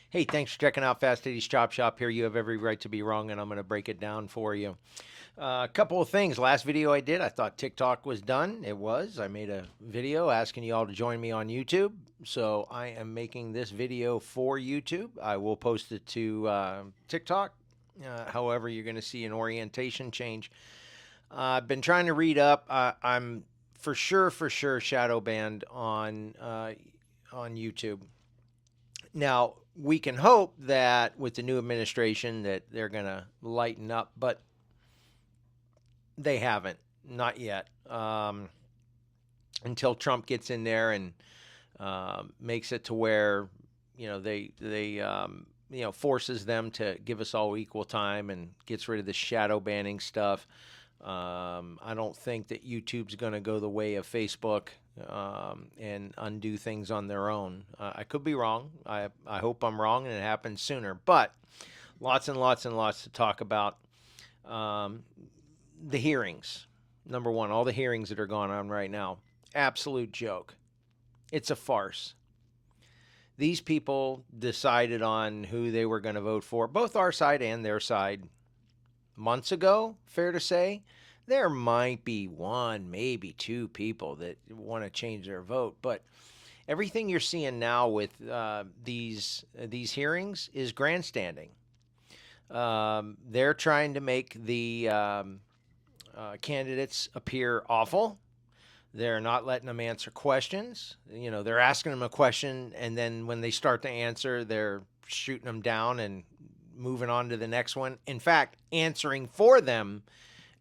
Hey, thanks for checking out Fast Eddie's Chop Shop. Here, you have every right to be wrong, and I'm going to break it down for you. A couple of things. Last video I did, I thought TikTok was done. It was. I made a video asking you all to join me on YouTube. So I am making this video for YouTube. I will post it to TikTok. However, you're going to see an orientation change. I've been trying to read up. I'm for sure shadow banned on YouTube. Now, we can hope that with the new administration that they're going to lighten up, but they haven't, not yet. Until Trump gets in there and makes it to where they forces them to give us all equal time and gets rid of the shadow banning stuff. I don't think that YouTube's going to go the way of Facebook and undo things on their own. I could be wrong. I hope I'm wrong and it happens sooner. But lots and lots and lots to talk about. Um, the hearings. Number one, all the hearings that are going on right now. Absolute joke. It's a farce. These people decided on who they were going to vote for, both our side and their side, months ago, fair to say. There might be one, maybe two people that want to change their vote, but everything you're seeing now with these hearings is grandstanding. They're trying to make the candidates appear awful. They're not letting them answer questions. They're asking them a question, and then when they start to answer, they're shooting them down and moving on to the next one. In fact, answering for them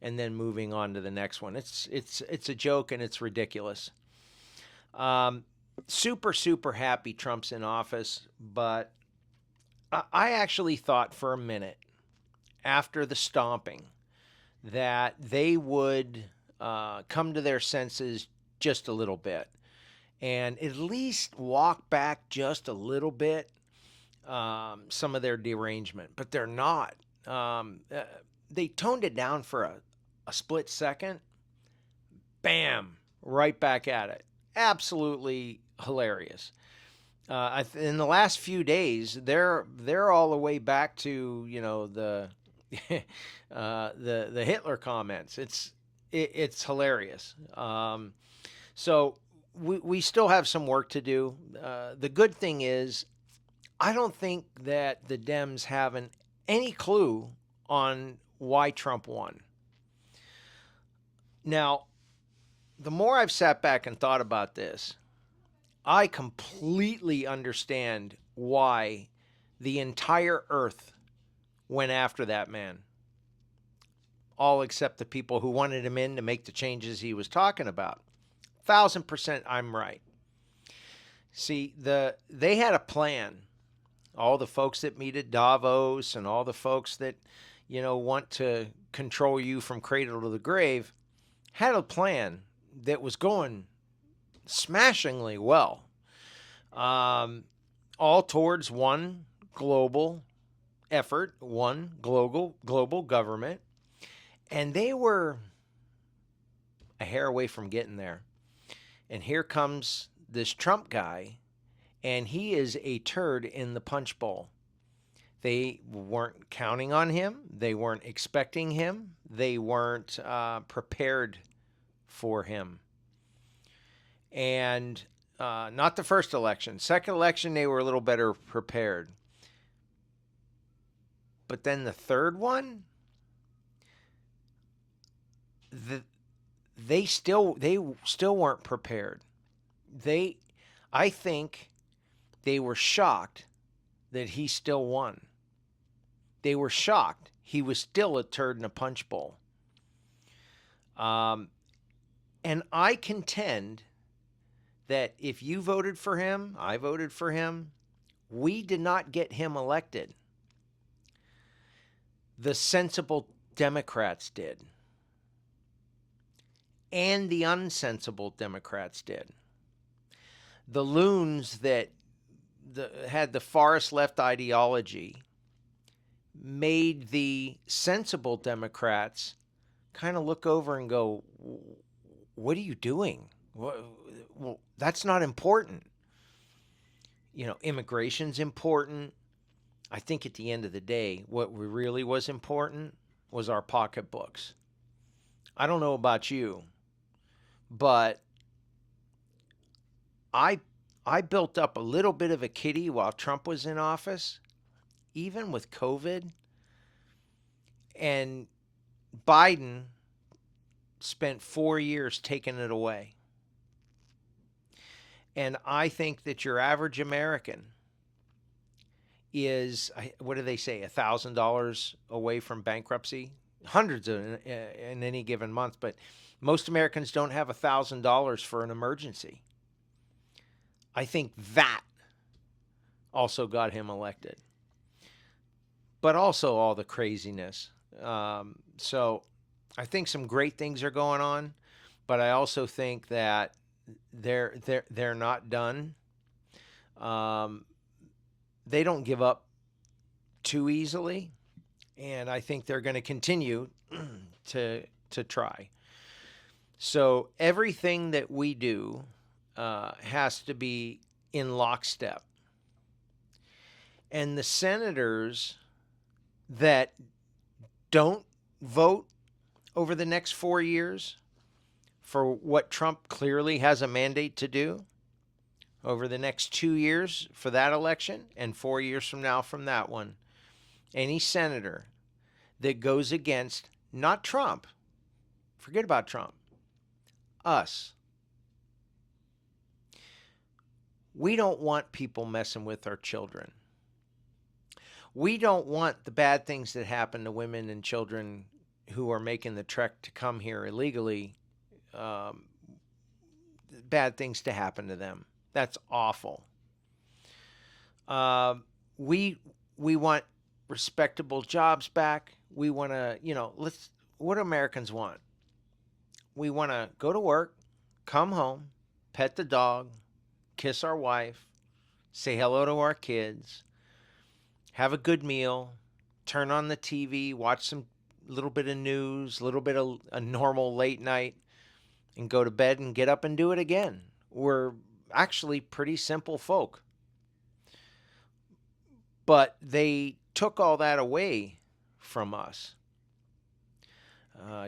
and then moving on to the next one. It's a joke and it's ridiculous. Super happy Trump's in office, but I actually thought for a minute after the stomping that they would come to their senses just a little bit and at least walk back just a little bit some of their derangement, but they're not. They toned it down for a split second. Bam, right back at it. Absolutely hilarious. In the last few days, they're all the way back to the the Hitler comments. It's hilarious. So we still have some work to do. The good thing is, I don't think that the Dems have any clue on why Trump won. Now, the more I've sat back and thought about this, I completely understand why the entire earth went after that man. All except the people who wanted him in to make the changes he was talking about. 1,000% I'm right. See, they had a plan. All the folks that meet at Davos and all the folks that, want to control you from cradle to the grave had a plan that was going smashingly well. All towards one global effort, one global government. And they were a hair away from getting there. And here comes this Trump guy, and he is a turd in the punch bowl. They weren't counting on him. They weren't expecting him. They weren't prepared for him. And not the first election. Second election, they were a little better prepared. But then the third one, they still weren't prepared. I think they were shocked that he still won. They were shocked he was still a turd in a punch bowl. And I contend that if you voted for him, I voted for him, we did not get him elected. The sensible Democrats did. And the unsensible Democrats did. The loons that had the farthest left ideology made the sensible Democrats kind of look over and go, what are you doing? Well, that's not important. Immigration's important. I think at the end of the day, what really was important was our pocketbooks. I don't know about you, but I I built up a little bit of a kitty while Trump was in office, even with COVID, and Biden spent 4 years taking it away. And I think that your average American is, what do they say, $1,000 away from bankruptcy? Hundreds in any given month, but most Americans don't have $1,000 for an emergency. I think that also got him elected, but also all the craziness. So I think some great things are going on, but I also think that they're not done. Um, they don't give up too easily, and I think they're going to continue to try. So everything that we do has to be in lockstep. And the senators that don't vote over the next 4 years for what Trump clearly has a mandate to do over the next 2 years for that election and 4 years from now from that one, any senator that goes against not Trump, forget about Trump, us. We don't want people messing with our children. We don't want the bad things that happen to women and children who are making the trek to come here illegally, bad things to happen to them. That's awful. We want respectable jobs back. We want to, what do Americans want? We want to go to work, come home, pet the dog, kiss our wife, say hello to our kids, have a good meal, turn on the TV, watch some little bit of news, a little bit of a normal late night, and go to bed and get up and do it again. We're actually pretty simple folk. But they took all that away from us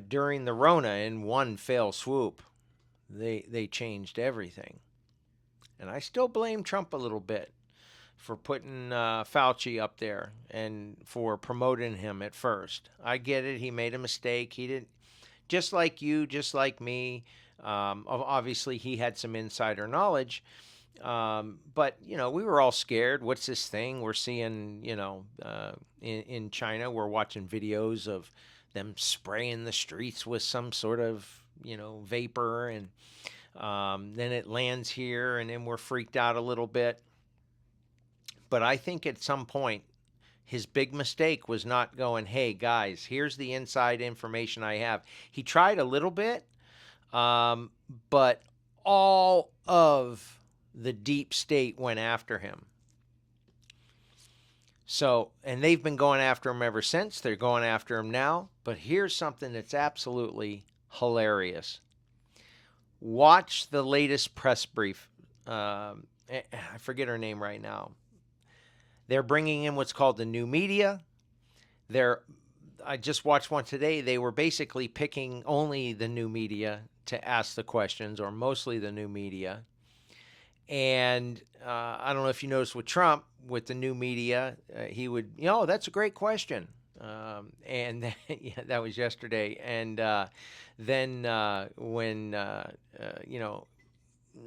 during the Rona in one fell swoop. They changed everything. And I still blame Trump a little bit for putting Fauci up there and for promoting him at first. I get it. He made a mistake. He didn't, just like you, just like me. Obviously, he had some insider knowledge. But, we were all scared. What's this thing we're seeing, in China? We're watching videos of them spraying the streets with some sort of, vapor. And then it lands here, and then we're freaked out a little bit. But I think at some point, his big mistake was not going, hey, guys, here's the inside information I have. He tried a little bit, but all of the deep state went after him. So, and they've been going after him ever since. They're going after him now. But here's something that's absolutely hilarious. Watch the latest press brief. I forget her name right now. They're bringing in what's called the new media. I just watched one today. They were basically picking only the new media to ask the questions, or mostly the new media. And I don't know if you noticed with Trump, with the new media, he would, that's a great question. And yeah, that was yesterday. And then when,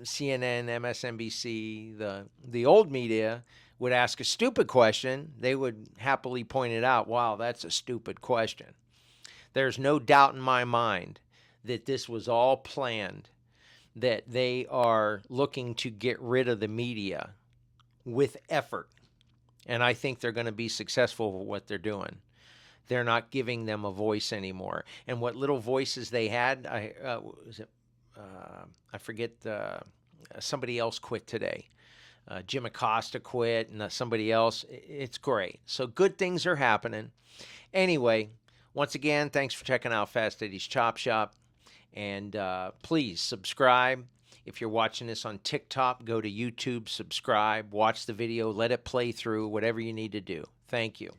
CNN, MSNBC, the old media would ask a stupid question, they would happily point it out. Wow, that's a stupid question. There's no doubt in my mind that this was all planned, that they are looking to get rid of the media with effort. And I think they're going to be successful with what they're doing. They're not giving them a voice anymore. And what little voices they had, I forget, somebody else quit today. Jim Acosta quit, and somebody else. It's great. So good things are happening. Anyway, once again, thanks for checking out Fast Eddie's Chop Shop. And please subscribe. If you're watching this on TikTok, go to YouTube, subscribe, watch the video, let it play through, whatever you need to do. Thank you.